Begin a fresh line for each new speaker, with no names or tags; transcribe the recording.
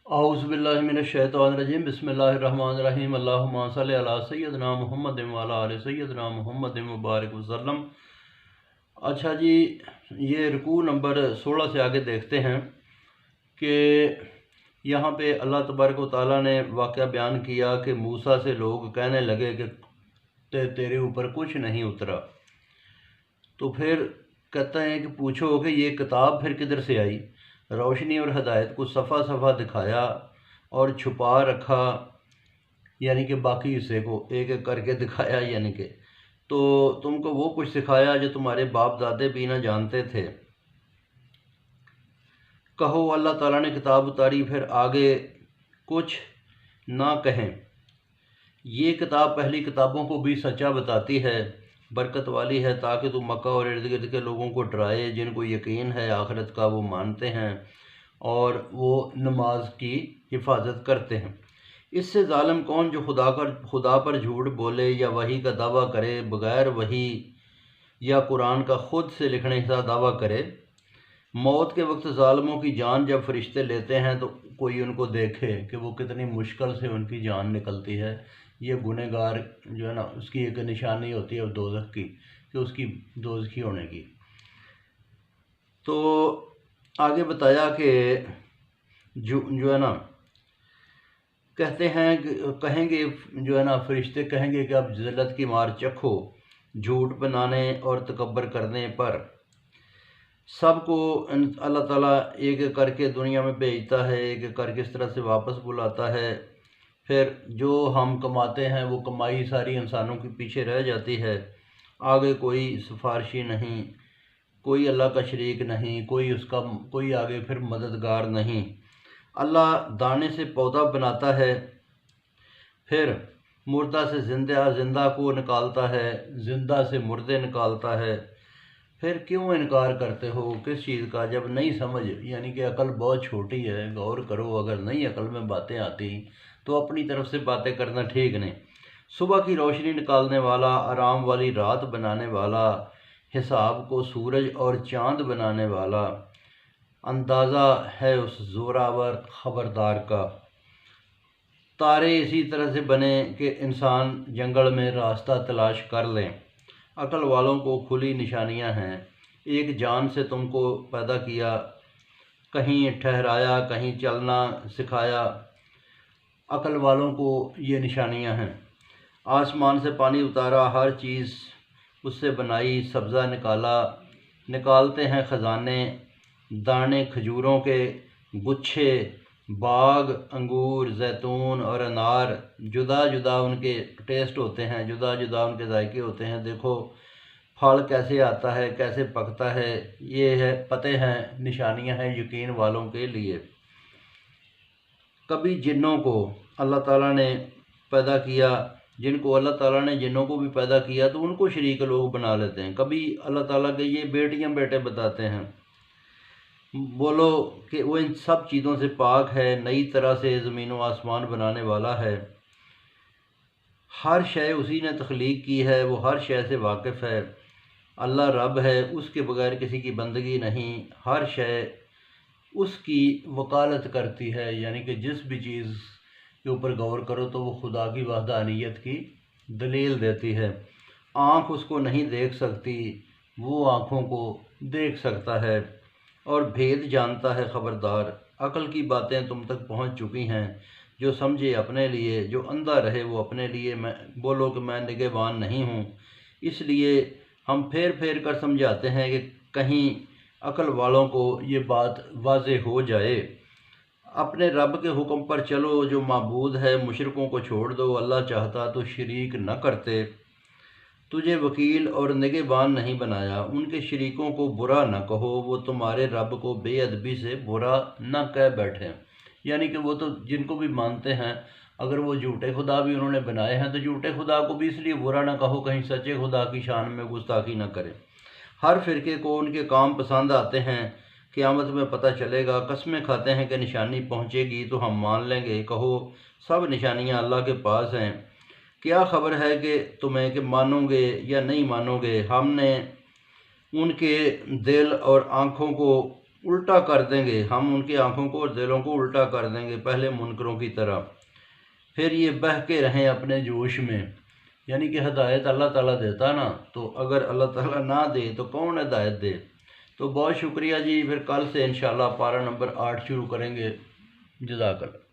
اعوذ باللہ من الشیطان الرجیم بسم اللہ الرحمن الرحیم اللہم صلی علی سیدنا محمد وعلی آل سیدنا محمد مبارک وسلم۔ اچھا جی، یہ رکوع نمبر 16 سے آگے دیکھتے ہیں کہ یہاں پہ اللہ تبارک و تعالیٰ نے واقعہ بیان کیا کہ موسیٰ سے لوگ کہنے لگے کہ تیرے اوپر کچھ نہیں اترا، تو پھر کہتے ہیں کہ پوچھو کہ یہ کتاب پھر کدھر سے آئی؟ روشنی اور ہدایت کو صفحہ صفحہ دکھایا اور چھپا رکھا، یعنی کہ باقی حصے کو ایک ایک کر کے دکھایا، یعنی کہ تو تم کو وہ کچھ سکھایا جو تمہارے باپ دادے بھی نہ جانتے تھے۔ کہو اللہ تعالیٰ نے کتاب اتاری، پھر آگے کچھ نہ کہیں۔ یہ کتاب پہلی کتابوں کو بھی سچا بتاتی ہے، برکت والی ہے، تاکہ تو مکہ اور ارد گرد کے لوگوں کو ڈرائے جن کو یقین ہے آخرت کا، وہ مانتے ہیں اور وہ نماز کی حفاظت کرتے ہیں۔ اس سے ظالم کون جو خدا پر جھوٹ بولے یا وحی کا دعویٰ کرے بغیر وحی، یا قرآن کا خود سے لکھنے کا دعویٰ کرے۔ موت کے وقت ظالموں کی جان جب فرشتے لیتے ہیں تو کوئی ان کو دیکھے کہ وہ کتنی مشکل سے ان کی جان نکلتی ہے۔ یہ گنہگار جو ہے نا، اس کی ایک نشانی ہوتی ہے دوزخ کی، کہ اس کی دوزخی ہونے کی۔ تو آگے بتایا کہ جو ہے نا، کہیں گے جو ہے نا، فرشتے کہیں گے کہ اب ذلت کی مار چکھو جھوٹ بنانے اور تکبر کرنے پر۔ سب کو اللہ تعالیٰ ایک ایک کر کے دنیا میں بھیجتا ہے، ایک ایک کر کے اس طرح سے واپس بلاتا ہے۔ پھر جو ہم کماتے ہیں وہ کمائی ساری انسانوں کے پیچھے رہ جاتی ہے، آگے کوئی سفارشی نہیں، کوئی اللہ کا شریک نہیں، کوئی آگے پھر مددگار نہیں۔ اللہ دانے سے پودا بناتا ہے، پھر مردہ سے زندہ کو نکالتا ہے، زندہ سے مردے نکالتا ہے۔ پھر کیوں انکار کرتے ہو کس چیز کا جب نہیں سمجھ، یعنی کہ عقل بہت چھوٹی ہے، غور کرو۔ اگر نہیں عقل میں باتیں آتی تو اپنی طرف سے باتیں کرنا ٹھیک نہیں۔ صبح کی روشنی نکالنے والا، آرام والی رات بنانے والا، حساب کو سورج اور چاند بنانے والا، اندازہ ہے اس زوراور خبردار کا۔ تارے اسی طرح سے بنے کہ انسان جنگل میں راستہ تلاش کر لیں۔ عقل والوں کو کھلی نشانیاں ہیں۔ ایک جان سے تم کو پیدا کیا، کہیں ٹھہرایا، کہیں چلنا سکھایا۔ عقل والوں کو یہ نشانیاں ہیں۔ آسمان سے پانی اتارا، ہر چیز اس سے بنائی، سبزہ نکالتے ہیں خزانے، دانے کھجوروں کے، گچھے، باغ انگور، زیتون اور انار، جدا جدا ان کے ٹیسٹ ہوتے ہیں، جدا جدا ان کے ذائقے ہوتے ہیں۔ دیکھو پھل کیسے آتا ہے، کیسے پکتا ہے، یہ ہے پتہ ہیں، نشانیاں ہیں یقین والوں کے لیے۔ کبھی جنوں کو اللہ تعالیٰ نے پیدا کیا، جن کو اللہ تعالیٰ نے جنوں کو بھی پیدا کیا تو ان کو شریک لوگ بنا لیتے ہیں۔ کبھی اللہ تعالیٰ کے یہ بیٹیاں بیٹے بتاتے ہیں۔ بولو کہ وہ ان سب چیزوں سے پاک ہے، نئی طرح سے زمین و آسمان بنانے والا ہے۔ ہر شے اسی نے تخلیق کی ہے، وہ ہر شے سے واقف ہے۔ اللہ رب ہے، اس کے بغیر کسی کی بندگی نہیں۔ ہر شے اس کی وکالت کرتی ہے، یعنی کہ جس بھی چیز کے اوپر غور کرو تو وہ خدا کی وحدانیت کی دلیل دیتی ہے۔ آنکھ اس کو نہیں دیکھ سکتی، وہ آنکھوں کو دیکھ سکتا ہے اور بھید جانتا ہے خبردار۔ عقل کی باتیں تم تک پہنچ چکی ہیں، جو سمجھے اپنے لیے، جو اندھا رہے وہ اپنے لیے۔ بولو کہ میں نگہبان نہیں ہوں۔ اس لیے ہم پھیر پھیر کر سمجھاتے ہیں کہ کہیں عقل والوں کو یہ بات واضح ہو جائے۔ اپنے رب کے حکم پر چلو جو معبود ہے، مشرکوں کو چھوڑ دو، اللہ چاہتا تو شریک نہ کرتے۔ تجھے وکیل اور نگہبان نہیں بنایا، ان کے شریکوں کو برا نہ کہو، وہ تمہارے رب کو بے ادبی سے برا نہ کہہ بیٹھیں۔ یعنی کہ وہ تو جن کو بھی مانتے ہیں، اگر وہ جھوٹے خدا بھی انہوں نے بنائے ہیں تو جھوٹے خدا کو بھی اس لیے برا نہ کہو کہیں سچے خدا کی شان میں گستاخی نہ کرے۔ ہر فرقے کو ان کے کام پسند آتے ہیں، قیامت میں پتہ چلے گا۔ قسمیں کھاتے ہیں کہ نشانی پہنچے گی تو ہم مان لیں گے۔ کہو سب نشانیاں اللہ کے پاس ہیں، کیا خبر ہے کہ تمہیں کہ مانو گے یا نہیں مانو گے۔ ہم نے ان کے دل اور آنکھوں کو الٹا کر دیں گے، ہم ان کی آنکھوں کو اور دلوں کو الٹا کر دیں گے پہلے منکروں کی طرح، پھر یہ بہہ کے رہیں اپنے جوش میں۔ یعنی کہ ہدایت اللہ تعالیٰ دیتا نا، تو اگر اللہ تعالیٰ نہ دے تو کون ہدایت دے؟ تو بہت شکریہ جی، پھر کل سے انشاءاللہ پارہ نمبر 8 شروع کریں گے۔ جزاک اللہ۔